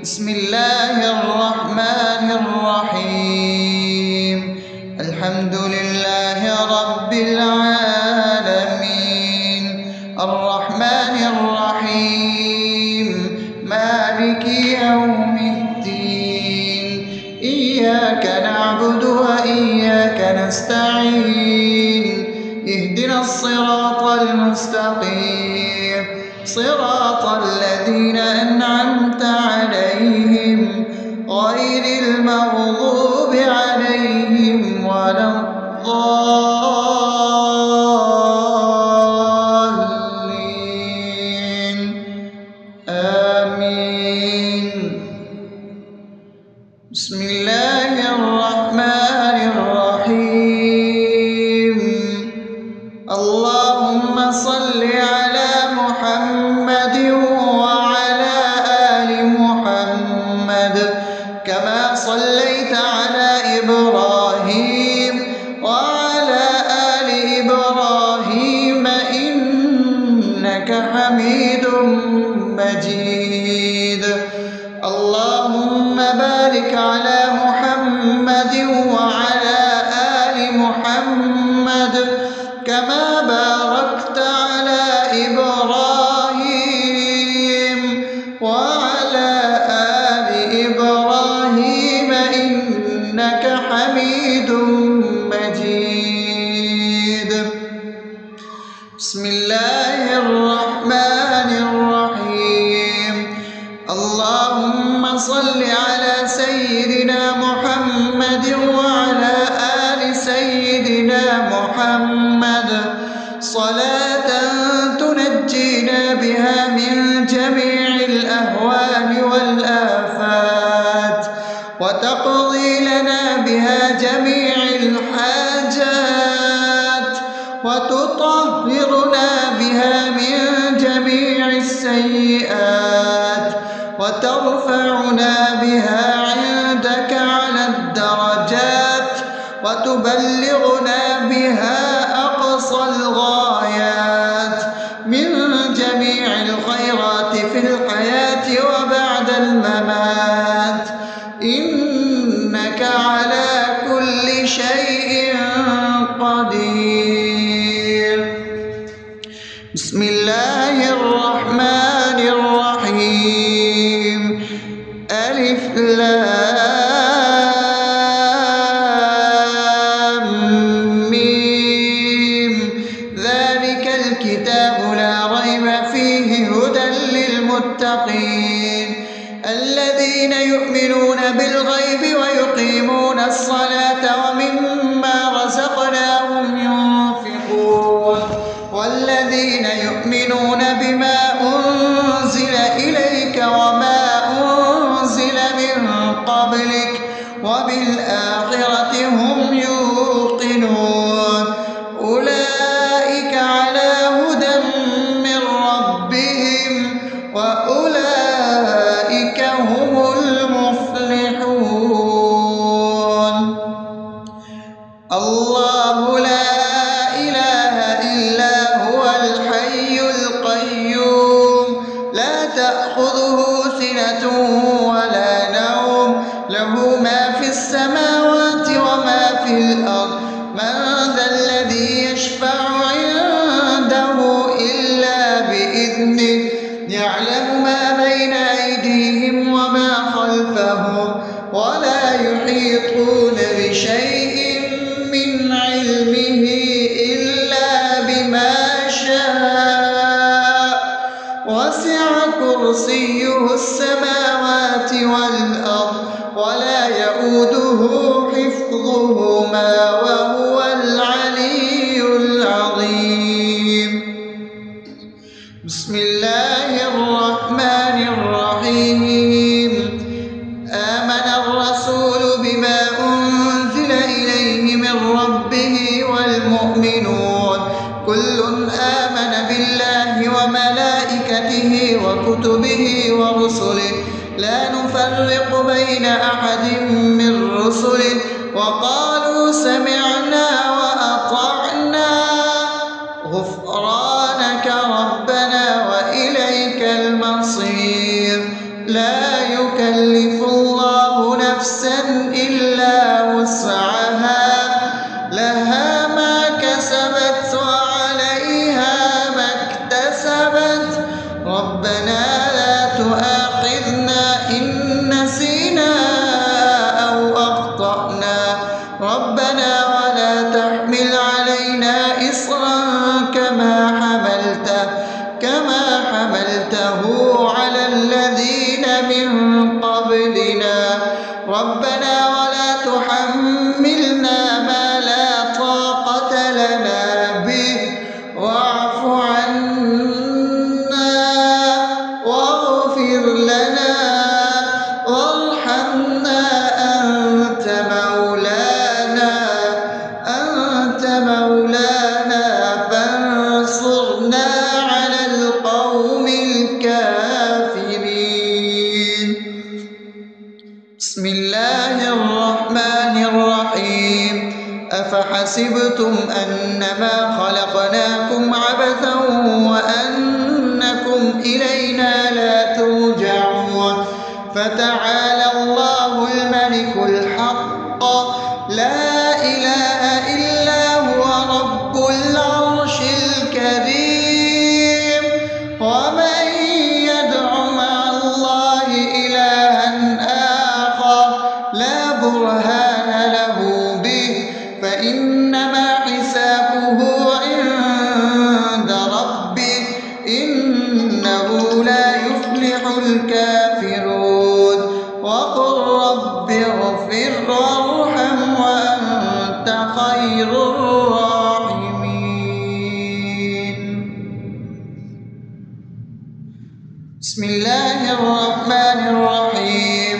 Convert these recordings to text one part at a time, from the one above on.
بسم الله الرحمن الرحيم. الحمد لله رب العالمين، الرحمن الرحيم، مالك يوم الدين. إياك نعبد وإياك نستعين، اهدنا الصراط المستقيم، صراط الذين أنعمت عليهم غير المغضوب عليهم ولا الضالين. آمين. بسم الله الرحمن الرحيم. اللهم صل على محمد وعلى آل محمد كما صليت على إبراهيم وعلى آل إبراهيم إنك حميد مجيد. اللهم بارك على محمد وعلى آل محمد كما باركت على إبراهيم وعلى آل إبراهيم إنك حميد مجيد. بسم الله الرحمن الرحيم. اللهم صل على سيدنا محمد وعلى آل سيدنا محمد صلاة تنجينا بها من جميع الأهوال والآفات، وتقضي لنا بها جميع الحاجات، وتطهرنا بها من جميع السيئات، وترفعنا بها عندك على الدرجات، وتبلغنا بها أقصى الغايات من جميع الخيرات في الحياة وبعد الممات، إنك على كل شيء قدير. بسم الله الرحمن الرحيم. ألف لام ميم. ذلك الكتاب لا ريب فيه هدى للمتقين الذين يؤمنون بالغيب ويقيمون الصلاة ومما رزقناهم ينفقون والذين يؤمنون بما أنزل إليك وما أنزل من قبلك وبالآخرة هم يوقنون أولئك على هدى من ربهم وأولئك هم المفلحون. الله لا إله إلا هو الحي القيوم لا تأخذه سنة ولا نوم له ما في السماوات وما في الأرض من ذا الذي يشفع عنده إلا بإذنه يعلم ما بين أيديهم وما خلفهم ولا يحيطون بشيء من علمه إلا بما شاء وسع كرسيه السماوات والأرض ولا يؤوده حفظهما وهو العلي العظيم. بسم الله الرحمن الرحيم. آمن الرسول بما أنزل إليه من ربه والمؤمنون كل آمن بالله وملائكته وكتبه ورسله لا نفرق بين أحد من رسله وقالوا سمعنا وأطعنا غفرانك ربنا وإليك المصير. لا يكلف يكلف الله نفسا إلا وسعها لها ما كسبت وعليها ما اكتسبت ربنا لا تؤاخذنا إن نسينا أو أخطأنا ربنا ولا تحمل علينا إصرا كما حملته على الذين من قبلنا ربنا ولا تحملنا ما لا طاقة لنا به واعف عنا واغفر لنا وارحمنا أنت مولانا فانصرنا على القوم الكافرين. بسم الله الرحمن الرحيم أفحسبتم أنما خلقناكم عبثا وأنكم إلينا لا ترجعون فتعالى الله الملك الحق لا إله إلا هو رب العرش الكريم ومن يدع مع الله إلها آخر لا برهان له به فإنما حسابه عند ربه إنه لا يفلح الكافرون وقل رب اغفر وارحم وأنت خير الراحمين. بسم الله الرحمن الرحيم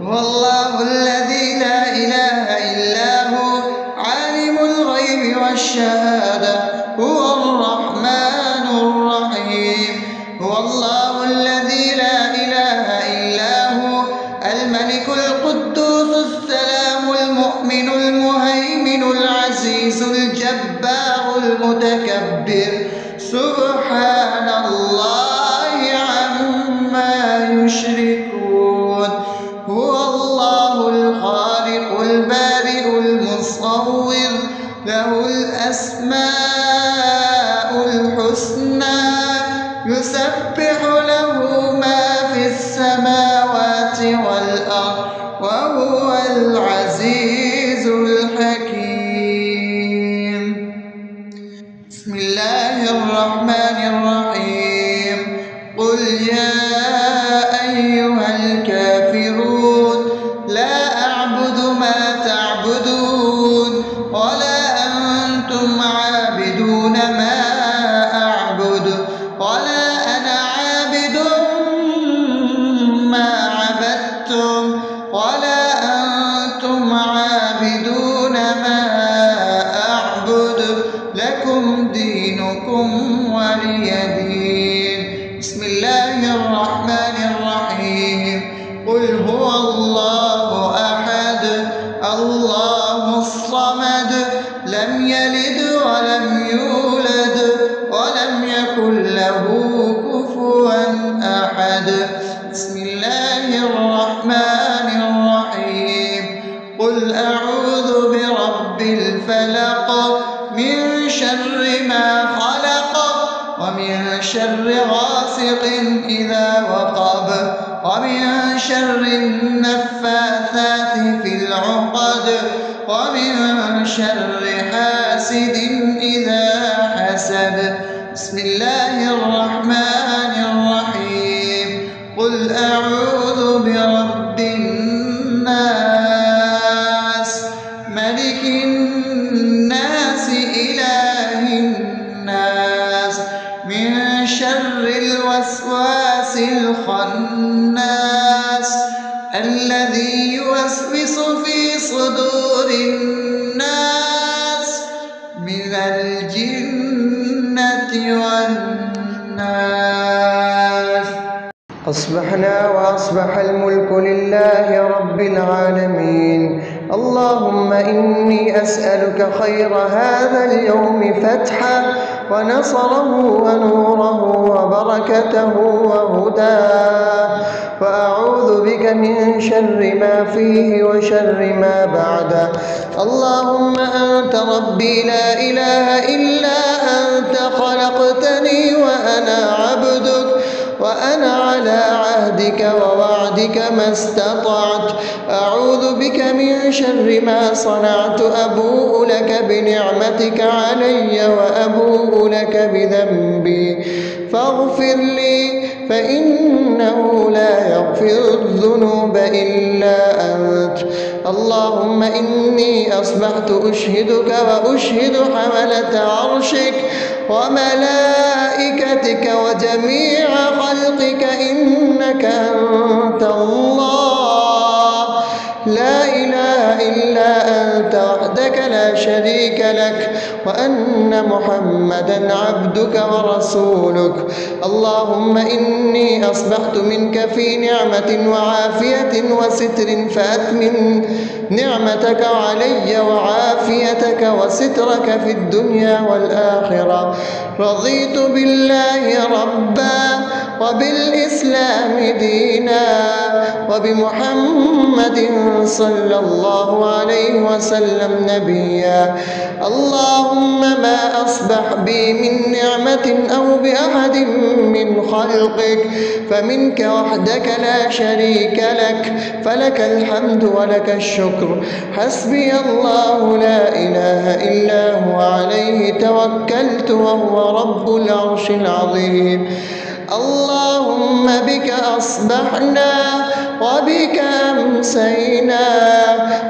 هو الله الذي لا إله إلا هو عالم الغيب والشهادة هو الرحمن الرحيم هو الله الذي لا إله إلا هو الملك القدوس السلام المؤمن المهيمن العزيز الجبار المتكبر سبحان الله عما يشركون هو الله الخالق البارئ المصور له الأسماء الحسنى يسبح له ما في السماوات والأرض وهو العزيز الحكيم. بسم الله الرحمن الرحيم قل يا أيها الكافرون لا أعبد ما تعبدون ولا أنتم عابدون ما أعبد ولا أنا عابد ما عبدتم ولا أنتم عابدون ما أعبد لكم دينكم ولي دين. بسم الله الرحمن الرحيم قل هو الله أحد الله الصمد لم يلد ولم يولد ولم يكن له كفوا أحد. بسم الله الرحمن الرحيم قل أعوذ برب الفلق من شر ما خلق ومن شر غاسق إذا وقب ومن شر النفاثات في العقد ومن شر حاسد إذا حسد. بسم الله الرحمن الرحيم قل أعوذ برب الناس ملك الناس إله الناس من شر الوسواس الخناس الذي يوسوس في صدور الناس من الجنة والناس. أصبحنا وأصبح الملك لله رب العالمين اللهم إني أسألك خير هذا اليوم فتحه ونصره ونوره وبركته وهداه، وأعوذ بك من شر ما فيه وشر ما بعده. اللهم أنت ربي لا إله إلا أنت، خلقتني وأنا عبدك، وأنا على عهدك ووعدك ما استطعت. أعوذ بك من شر ما صنعت، أبوء لك بنعمتك علي وأبوء لك بذنبي، فاغفر لي فإنه لا يغفر الذنوب إلا أنت. اللهم إني أصبحت أشهدك وأشهد حملة عرشك وملائكتك وجميع خلقك إنك أنت الله، لا إله إلا أنت وحدك لا شريك لك، وأن محمدا عبدك ورسولك. اللهم إني أصبحت منك في نعمة وعافية وستر، فأتمم نعمتك علي وعافيتك وسترك في الدنيا والآخرة. رضيت بالله ربا وبالإسلام دينا وبمحمد صلى الله عليه وسلم نبيا. اللهم ما أصبح بي من نعمة أو بأحد من خلقك فمنك وحدك لا شريك لك، فلك الحمد ولك الشكر. حسبي الله لا إله إلا هو، عليه توكلت وهو رب العرش العظيم. اللهم بك أصبحنا وبك أمسينا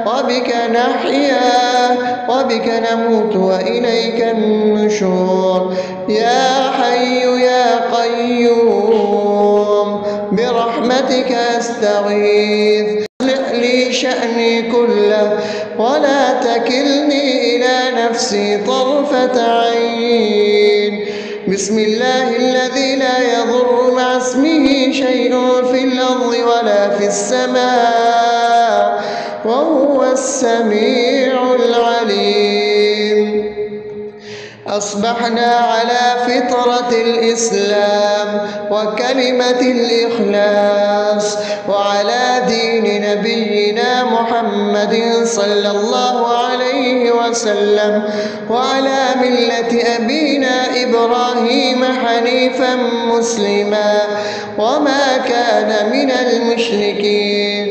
وبك نحيا وبك نموت وإليك النشور. يا حي يا قيوم برحمتك أستغيث، أصلح لي شأني كله ولا تكلني إلى نفسي طرفة عين. بسم الله الذي لا يضر مع اسمه شيء في الأرض ولا في السماء وهو السميع العليم. أصبحنا على فطرة الإسلام وكلمة الإخلاص وعلى دين نبينا محمد صلى الله عليه وسلم وعلى ملة أبينا إبراهيم حنيفا مسلما وما كان من المشركين.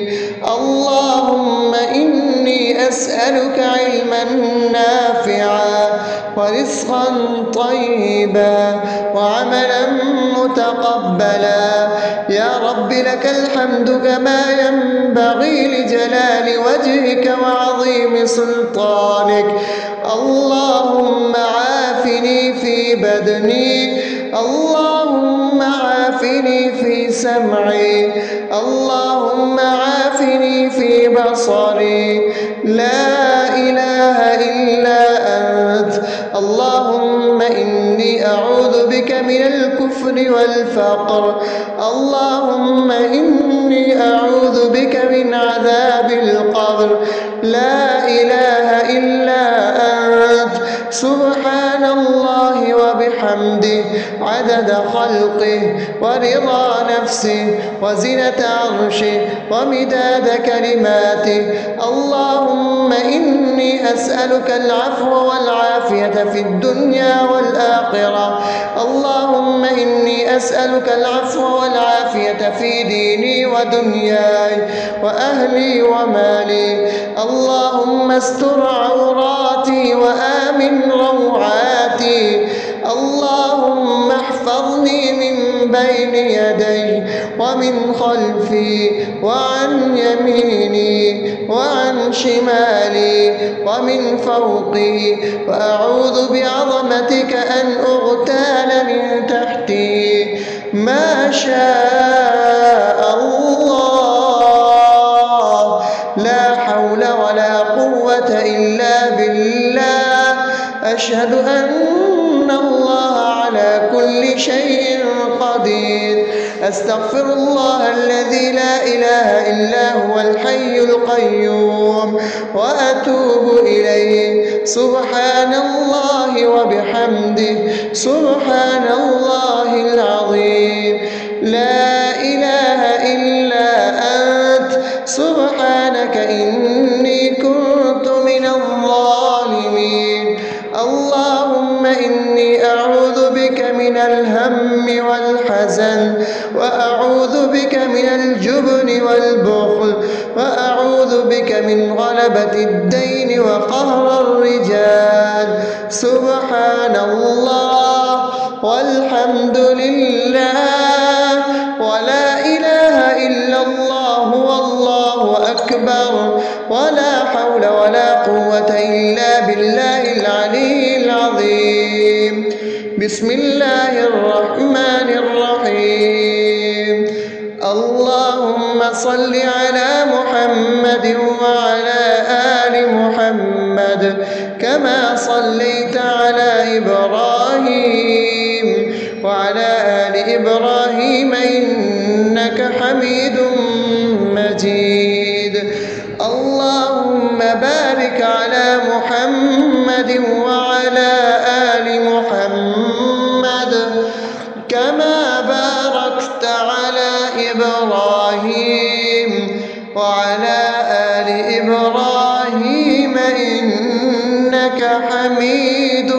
اللهم إني أسألك علما نافعا ورزقا طيبا وعملا متقبلا. يا رب لك الحمد كما ينبغي لجلال وجهك وعظيم سلطانك. اللهم عافني في بدني، اللهم عافني في سمعي، اللهم عافني في بصري. لا إله إلا أنت. اللهم إني أعوذ بك من الكفر والفقر. اللهم إني أعوذ بك من عذاب القبر. لا إله إلا أنت. سبحان الله وبحمده عدد خلقه ورضا نفسه وزنة عرشه ومداد كلماته. اللهم إني أسألك العفو والعافية في الدنيا والآخرة. اللهم إني أسألك العفو والعافية في ديني ودنياي وأهلي ومالي. اللهم استر عوراتي وآمن روعاتي. اللهم احفظني من بين يدي ومن خلفي وعن يميني وعن شمالي ومن فوقي، وأعوذ بعظمتك أن أغتال من تحتي. ما شاء الله، لا حول ولا قوة إلا بالله. أشهد أن الله على على كل شيء قدير. أستغفر الله الذي لا إله إلا هو الحي القيوم وأتوب إليه. سبحان الله وبحمده سبحان الله العظيم. لا إله إلا أنت سبحانك إني كنت من الظالمين. اللهم إني أعوذ بك من الهم والحزن، وأعوذ بك من الجبن والبخل، وأعوذ بك من غلبة الدين وقهر الرجال. سبحان الله والحمد لله ولا إله إلا الله والله أكبر ولا حول ولا قوة إلا بالله العلي العظيم. بسم الله الرحمن الرحيم. اللهم صل على محمد وعلى آل محمد كما صليت على إبراهيم وعلى آل إبراهيم إنك حميد مجيد. اللهم بارك على محمد وعلى آل محمد كما باركت على إبراهيم وعلى آل إبراهيم إنك حميد